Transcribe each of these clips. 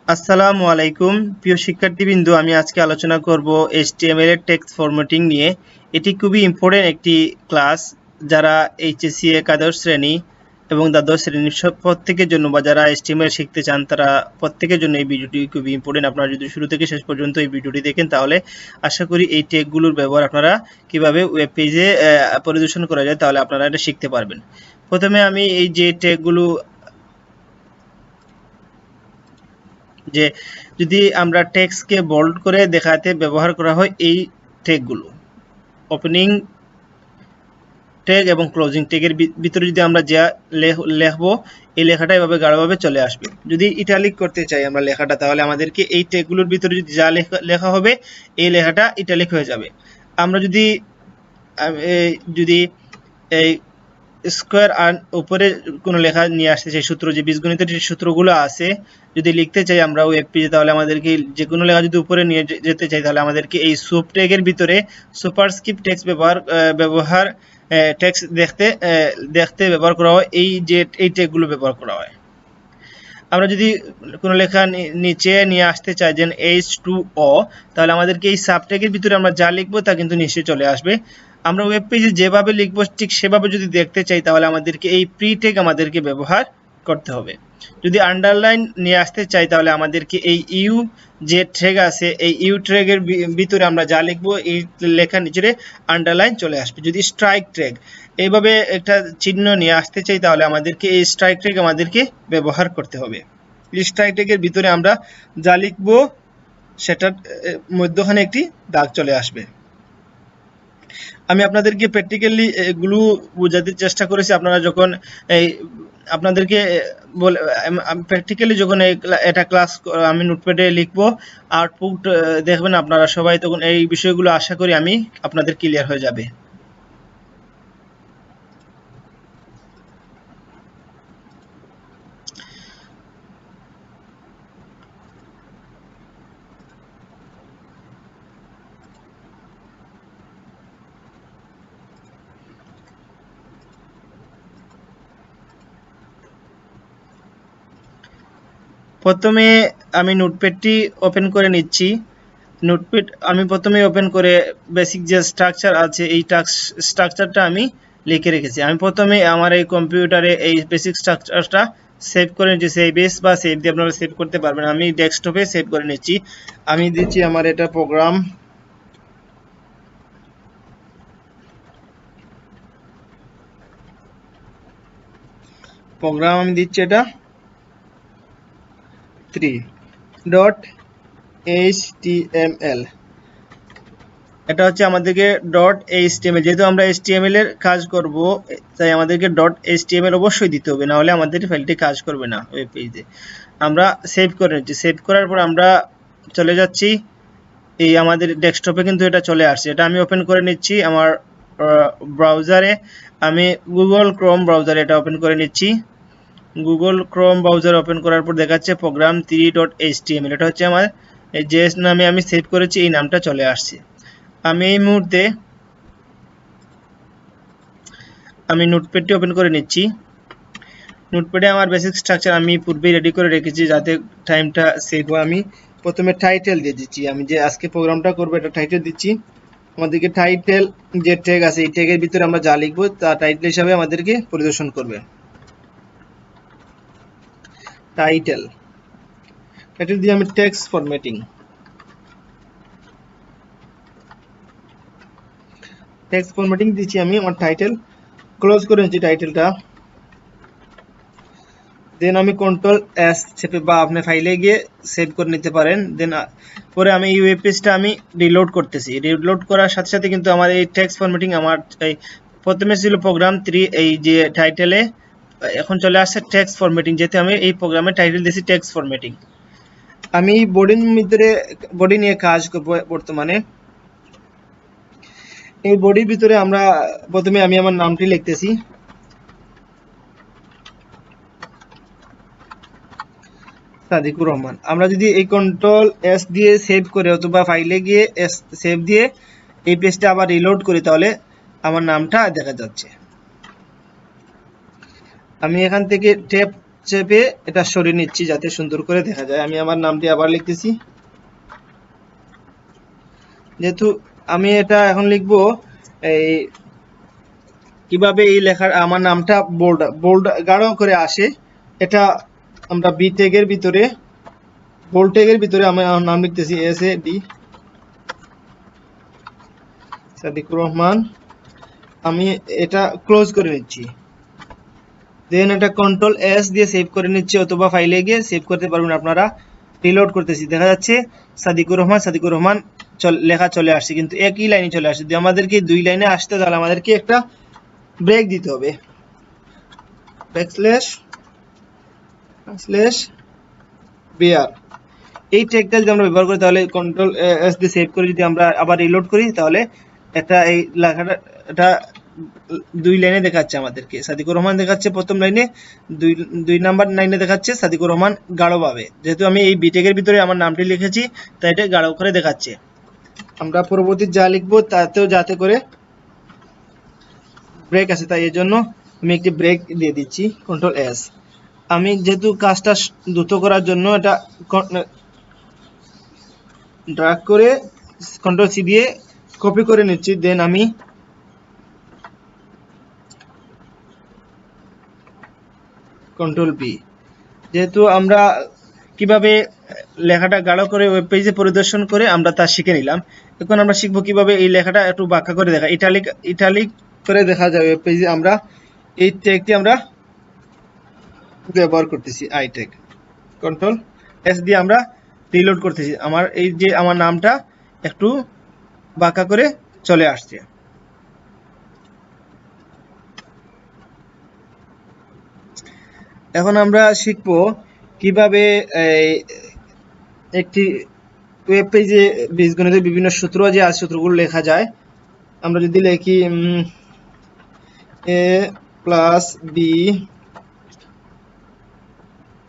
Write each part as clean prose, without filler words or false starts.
আসসালামু আলাইকুম প্রিয় শিক্ষার্থীবৃন্দ, আমি আজকে আলোচনা করব HTML এর টেক্সট ফরম্যাটিং নিয়ে। এটি খুবই ইম্পর্টেন্ট একটি ক্লাস। যারা এইচএসসি একাদশ শ্রেণী এবং দ্বাদশ শ্রেণীর প্রত্যেকের জন্য বা যারা HTML শিখতে চান তারা প্রত্যেকের জন্য এই ভিডিওটি খুবই ইম্পর্টেন্ট। আপনারা যদি শুরু থেকে শেষ পর্যন্ত এই ভিডিওটি দেখেন তাহলে আশা করি এই টেগগুলোর ব্যবহার আপনারা কিভাবে ওয়েব পেজে পরিদর্শন করা যায় তাহলে আপনারা এটা শিখতে পারবেন। প্রথমে আমি এই যে টেগগুলো যে যদি আমরা টেক্সটকে বোল্ড করে দেখাতে ব্যবহার করা হয় এই ট্যাগগুলো, ওপেনিং ট্যাগ এবং ক্লোজিং ট্যাগের ভিতরে যদি আমরা যা লিখবো এই লেখাটা এভাবে গাঢ়ভাবে চলে আসবে। যদি ইটালিক করতে চাই আমরা লেখাটা তাহলে আমাদেরকে এই ট্যাগগুলোর ভিতরে যদি যা লেখা হবে এই লেখাটা ইটালিক হয়ে যাবে। আমরা যদি এই স্কোয়ার আর উপরে কোনো লেখা নিয়ে আসতে চাই, সূত্র যে বীজগণিতের যে সূত্রগুলো আছে যদি লিখতে চাই আমরা ওয়েব পেজে তাহলে আমাদেরকে যে কোনো লেখা যদি উপরে নিয়ে যেতে চাই তাহলে আমাদেরকে এই সুপ ট্যাগের ভিতরে সুপারস্ক্রিপ্ট টেক্সট ব্যবহার টেক্সট দেখতে ব্যবহার করা হয়। এই ট্যাগগুলো ব্যবহার করা হয়। আমরা যদি কোনো লেখা নিচে নিয়ে আসতে চাই যেন H2O তাহলে আমাদেরকে এই সাবট্যাগের ভিতরে আমরা যা লিখবো তা কিন্তু নিচে চলে আসবে। আমরা ওয়েব পেজে যেভাবে লিখবো ঠিক সেভাবে যদি দেখতে চাই তাহলে আমাদেরকে এই প্রি ট্যাগ আমাদেরকে ব্যবহার করতে হবে। যদি আন্ডারলাইন নিয়ে আসতে চাই তাহলে আমাদেরকে এই ইউ যে ট্যাগ আছে এই ইউ ট্যাগের ভিতরে আমরা যা লিখবো এই লেখার নিচে আন্ডারলাইন চলে আসবে। যদি স্ট্রাইক ট্যাগ এইভাবে একটা চিহ্ন নিয়ে আসতে চাই তাহলে আমাদেরকে এই স্ট্রাইক ট্যাগ আমাদেরকে ব্যবহার করতে হবে। স্ট্রাইক ট্যাগের ভিতরে আমরা যা লিখবো সেটার মধ্যখানে একটি দাগ চলে আসবে। আমি আপনাদেরকে প্র্যাকটিক্যালি এগুলো বোঝাতে চেষ্টা করেছি। আপনারা যখন এই আপনাদেরকে বলে প্র্যাকটিক্যালি যখন এটা ক্লাস আমি নোটপ্যাডে লিখবো আউটপুট দেখবেন আপনারা সবাই, তখন এই বিষয়গুলো আশা করি আমি আপনাদের ক্লিয়ার হয়ে যাবে। প্রথমে আমি নোটপ্যাডটি ওপেন করে নিচ্ছি। নোটপ্যাড আমি প্রথমে ওপেন করে বেসিক যে স্ট্রাকচার আছে এই স্ট্রাকচারটা আমি লিখে রেখেছি। আমি প্রথমে আমার এই কম্পিউটারে এই বেসিক স্ট্রাকচারটা সেভ করে নিচ্ছি। সেভ এস বা সেভ দিয়ে আপনারা সেভ করতে পারবেন। আমি ডেস্কটপে সেভ করে নিচ্ছি। আমি দিচ্ছি আমার এটা প্রোগ্রাম আমি দিচ্ছি এটা 3.html। এটা হচ্ছে আমাদেরকে .html, যেহেতু আমরা HTML এর কাজ করব তাই আমাদেরকে .html অবশ্যই দিতে হবে, না হলে আমাদের ফাইলটি কাজ করবে না ওয়েব পেজে। আমরা সেভ করে নিচ্ছি। সেভ করার পর আমরা চলে যাচ্ছি এই আমাদের ডেস্কটপে, কিন্তু এটা চলে আসছে। এটা আমি ওপেন করে নিচ্ছি আমার ব্রাউজারে। আমি গুগল ক্রোম ব্রাউজারে এটা ওপেন করে নিচ্ছি। গুগল ক্রোম ব্রাউজার ওপেন করার পর দেখাচ্ছে প্রোগ্রাম 3.html। এটা হচ্ছে আমার যে নামে আমি সেভ করেছি এই নামটা চলে আসছে। আমি এই মুহূর্তে আমি নোটপ্যাডটি ওপেন করে নিচ্ছি। নোটপ্যাডে আমার বেসিক স্ট্রাকচার আমি পূর্বেই রেডি করে রেখেছি যাতে টাইমটা সেভ হয়। আমি প্রথমে টাইটেল দিয়ে দিচ্ছি। আমি যে আজকে প্রোগ্রামটা করবো এটা টাইটেল দিচ্ছি। আমাদেরকে টাইটেল যে ট্যাগ আছে এই ট্যাগের ভিতরে আমরা যা লিখবো তা টাইটেল হিসাবে আমাদেরকে পরিদর্শন করবে। টাইটেল দিয়ে আমি টেক্সট ফরম্যাটিং দিচ্ছি। আমি আমার টাইটেল ক্লোজ করে নিচ্ছি টাইটেলটা। দেন আমি কন্ট্রোল এস চেপে বা আপনি ফাইলে গিয়ে সেভ করে নিতে পারেন। দেন পরে আমি এই ওয়েব পেজটা আমি রিলোড করতেছি। রিলোড করার সাথে সাথে কিন্তু আমার এই টেক্সট ফরম্যাটিং আমার এই প্রথমে ছিল প্রোগ্রাম 3 এই যে টাইটেলে, এখন চলে আসছে টেক্সট ফরম্যাটিং, যেহেতু আমি এই প্রোগ্রামের টাইটেল দিয়েছি টেক্সট ফরম্যাটিং। আমি বডি নিয়ে কাজ করব বর্তমানে। এই বডির ভিতরে আমরা প্রথমে আমি আমার নামটি লিখতেছি সাদিকুর রহমান। আমরা যদি এই কন্ট্রোল এস দিয়ে সেভ করে অথবা ফাইলে গিয়ে সেভ দিয়ে এই পেজটা আবার রিলোড করি তাহলে আমার নামটা দেখা যাচ্ছে। আমি এখান থেকে ট্যাব চেপে এটা সরিয়ে নিচ্ছি যাতে সুন্দর করে দেখা যায়। আমি আমার নামটি আবার লিখতেছি। যেহেতু আমি এটা এখন লিখবো এই কিভাবে এই লেখার আমার নামটা বোল্ড গাঢ় করে আসে, এটা আমরা বি ট্যাগের ভিতরে বোল্ড ট্যাগের ভিতরে আমি আমার নাম লিখতেছি SAD সাদিকুর রহমান। আমি এটা ক্লোজ করে নিচ্ছি, দেন এটা কন্ট্রোল S দিয়ে সেভ করে নিচ্ছি, অথবা ফাইলে গিয়ে সেভ করতে পারবেন আপনারা। রিলোড করতেছি, দেখা যাচ্ছে সাদিকুর রহমান লেখা চলে আসছে, কিন্তু একই লাইনে চলে আসছে। যদি আমাদেরকে 2 লাইনে আসতে তাহলে আমাদেরকে একটা ব্রেক দিতে হবে, ব্যাকস্ল্যাশ বিআর। এই ট্যাগটা যদি আমরা ব্যবহার করি তাহলে কন্ট্রোল S দিয়ে সেভ করে যদি আমরা আবার রিলোড করি তাহলে এটা এই লেখাটা এটা 2 লাইনে দেখাচ্ছে আমাদেরকে। সাদিকুর রহমান দেখাচ্ছে প্রথম লাইনে, 2 নাম্বার লাইনে দেখাচ্ছে সাদিকুর রহমান গাঢ়ভাবে। যেহেতু আমি এই বি ট্যাগের ভিতরে আমার নামটি লিখেছি তাই এটা গাঢ় করে দেখাচ্ছে। আমরা পরবর্তী যা লিখবো তাতেও যাতে করে ব্রেক আছে, তাই এর জন্য আমি একটি ব্রেক দিয়ে দিচ্ছি, কন্ট্রোল S। আমি যেহেতু কাজটা দ্রুত করার জন্য এটা ড্র্যাগ করে কন্ট্রোল C দিয়ে কপি করে নিচ্ছি, দেন আমি কন্ট্রোল V। যেহেতু আমরা কিভাবে লেখাটা গাঢ় করে ওয়েব পেজে পরিদর্শন করে আমরা তা শিখে নিলাম, এখন আমরা শিখবো কিভাবে এই লেখাটা একটু ব্যাখ্যা করে দেখা, ইটালিক করে দেখা যায় ওয়েব পেজে। আমরা এই ট্যাগটি আমরা ব্যবহার করতেছি, আই ট্যাগ। কন্ট্রোল S দিয়ে আমরা রিলোড করতেছি, আমার নামটা একটু বাঁকা করে চলে আসছে। এখন আমরা শিখব কিভাবে একটি ওয়েব পেজে বীজগণিতের বিভিন্ন সূত্র যে আছে সূত্রগুলো লেখা যায়। আমরা যদি লিখি a plus b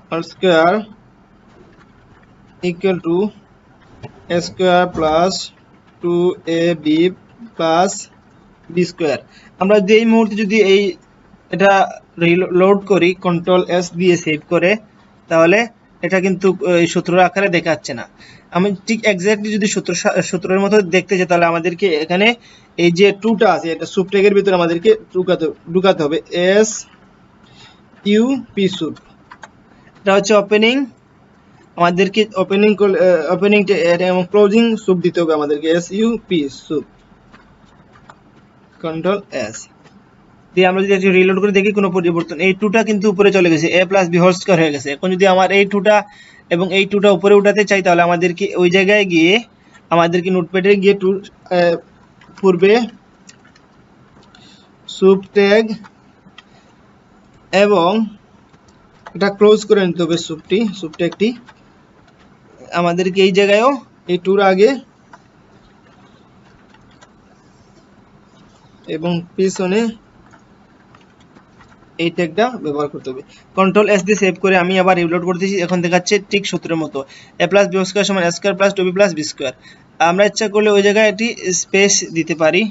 whole square equal to a square plus 2ab plus b square. আমরা যে এই মুহূর্তে যদি এটা রিলোড করি কন্ট্রোল S দিয়ে সেভ করে, তাহলে এটা কিন্তু এই সূত্রের আকারে দেখাচ্ছে না। আমি ঠিক এক্স্যাক্টলি যদি সূত্রের মতো দেখতে চাই তাহলে আমাদেরকে এখানে এই যে 2টা আছে এটা সুপ ট্যাগের ভিতরে আমাদেরকে ঢুকাতে হবে, SUP সুপ। এটা হচ্ছে ওপেনিং, আমাদেরকে ওপেনিং এবং ক্লোজিং সুপ দিতে হবে আমাদেরকে, SUP সুপ। কন্ট্রোল S দিয়ে আমরা যদি রিলোড করে দেখি কোনো পরিবর্তন, এই 2টা কিন্তু উপরে চলে গেছে, a plus b whole square হয়ে গেছে। এখন যদি আমার এই 2টা এবং এই 2টা উপরে উঠাতে চাই তাহলে আমাদেরকে ওই জায়গায় গিয়ে আমাদেরকে নোটপ্যাডে গিয়ে পূর্বে সুপ ট্যাগ এবং এটা ক্লোজ করে নিতে হবে সুপ ট্যাগটি। আমাদেরকে এই জায়গায়ও এই 2 আগে এবং পিছনে এই ট্যাগটা ব্যবহার করতে হবে। কন্ট্রোল S দিয়ে সেভ করে আমি আবার রিলোড করতেছি, এখন দেখাচ্ছে ঠিক সূত্রের মতো a প্লাস b স্কয়ার সমান a square plus 2b plus b square. আমরা ইচ্ছা করলে ওই জায়গায় একটি স্পেস দিতে পারি,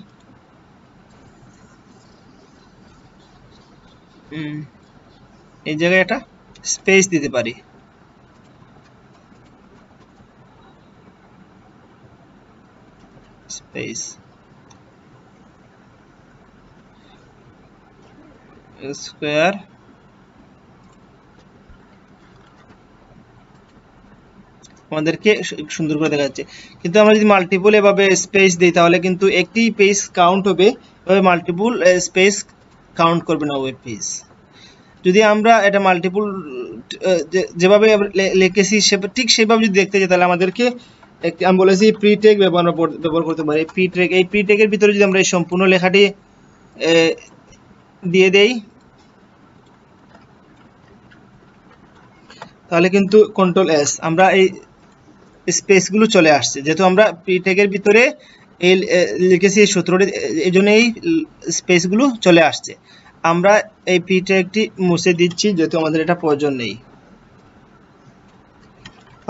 এই জায়গায় একটা স্পেস দিতে পারি, স্পেস স্কয়ার আমাদেরকে সুন্দর করে দেখা যাচ্ছে। কিন্তু আমরা যদি মাল্টিপল এভাবে স্পেস দিই তাহলে কিন্তু একটি পেজ কাউন্ট হবে, এভাবে মাল্টিপল স্পেস কাউন্ট করবে না ওয়েব পেজ। যদি আমরা এটা মাল্টিপল যেভাবে লিখেছি ঠিক সেভাবে যদি দেখতে চাই তাহলে আমাদেরকে আমি বলেছি প্রি ট্যাগ ব্যবহার করতে পারি। এই প্রি ট্যাগের ভিতরে যদি আমরা এই সম্পূর্ণ লেখাটি দিয়ে দেই তাহলে কিন্তু কন্ট্রোল S আমরা এই স্পেসগুলো চলে আসছে, যেহেতু আমরা প্রি ট্যাগের ভিতরে এই লিখেছি এই সূত্রটি, এই জন্য এই স্পেসগুলো চলে আসছে। আমরা এই প্রি ট্যাগটি মুছে দিচ্ছি যেহেতু আমাদের এটা প্রয়োজন নেই।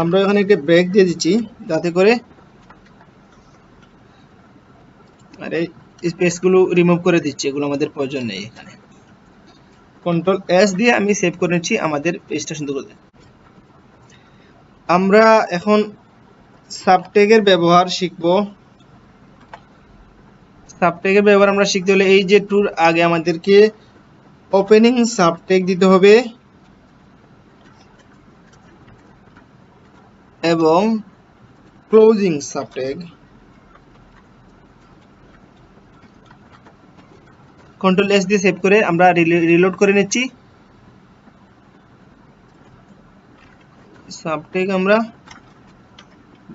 আমরা এখানে একটা ব্রেক দিয়ে দিচ্ছি যাতে করে আর এই স্পেসগুলো রিমুভ করে দিচ্ছি, এগুলো আমাদের প্রয়োজন নেই এখানে। কন্ট্রোল এস দিয়ে আমি সেভ করে নিচ্ছি আমাদের পেজটা সুন্দর করে। আমরা এখন সাবট্যাগের ব্যবহার শিখব। সাবট্যাগের ব্যবহার আমরা শিখতে হলে এই যে টুর আগে আমাদেরকে ওপেনিং সাবট্যাগ দিতে হবে এবং ক্লোজিং সাবট্যাগ। কন্ট্রোল এস দিয়ে সেভ করে আমরা রিলোড করে নিচ্ছি। সাবট্যাগ আমরা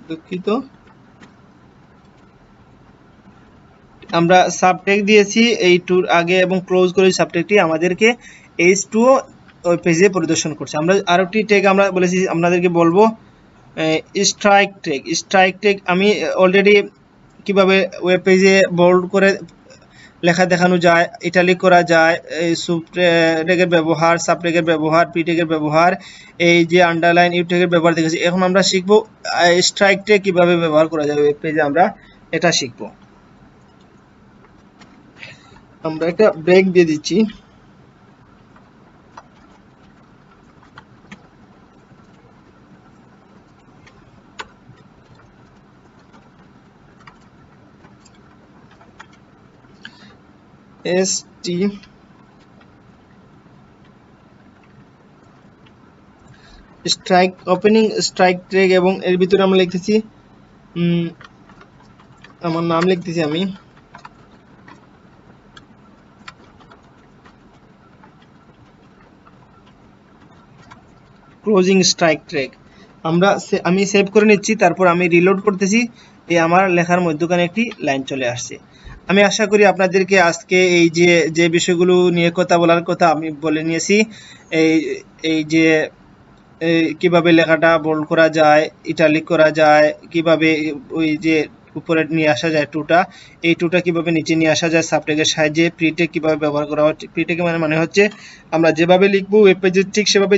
দুঃখিত, আমরা সাবট্যাগ দিয়েছি এই টুর আগে এবং ক্লোজ করে সাবট্যাগটি আমাদেরকে H2 ওই পেজে পরিদর্শন করছে। আমরা আরেকটি ট্যাগ আমরা বলেছি আপনাদেরকে বলবো স্ট্রাইক ট্যাগ। স্ট্রাইক ট্যাগ আমি অলরেডি কিভাবে ওয়েব পেজে বোল্ড করে লেখা দেখানো যায়, ইটালিক করা যায়, এই সুব ট্যাগের ব্যবহার, সাব ট্যাগের ব্যবহার, পি ট্যাগের ব্যবহার, এই যে আন্ডারলাইন ইউ ট্যাগের ব্যবহার দেখেছি। এখন আমরা শিখবো স্ট্রাইক ট্যাগ কিভাবে ব্যবহার করা যায় ওয়েব পেজে, আমরা এটা শিখবো। আমরা একটা ব্রেক দিয়ে দিচ্ছি। ST strike opening strike tag এবং এর ভিতরে আমরা লিখতেছি আমার নাম লিখতেছি আমি ক্লোজিং স্ট্রাইক ট্যাগ। আমি সেভ করে নিচ্ছি, তারপর আমি রিলোড করতেছি। এই আমার লেখার মধ্যখানে একটি লাইন চলে আসছে। আমি আশা করি আপনাদেরকে আজকে এই যে বিষয়গুলো নিয়ে কথা বলার কথা আমি বলে নিয়েছি, এই যে কিভাবে লেখাটা বোল্ড করা যায়, ইটালিক করা যায়, কিভাবে ওই যে উপরে নিয়ে আসা যায় টুটা, এই টুটা কিভাবে নিচে নিয়ে আসা যায় সাবট্যাগের সাহায্যে, প্রিটেগ কিভাবে ব্যবহার করা হচ্ছে। প্রিটেগ মানে হচ্ছে আমরা যেভাবে লিখবো ওয়েব পেজে ঠিক সেভাবে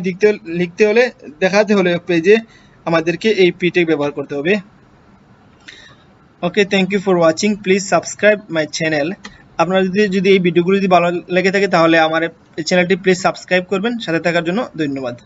লিখতে হলে দেখাতে হলে ওয়েব পেজে আমাদেরকে এই প্রিটেগ ব্যবহার করতে হবে। Okay, thank you for watching, please subscribe my channel. আপনারা যদি এই ভিডিওগুলো যদি ভালো লেগে থাকে তাহলে আমার এই চ্যানেলটি প্লিজ সাবস্ক্রাইব করবেন। সাথে থাকার জন্য ধন্যবাদ।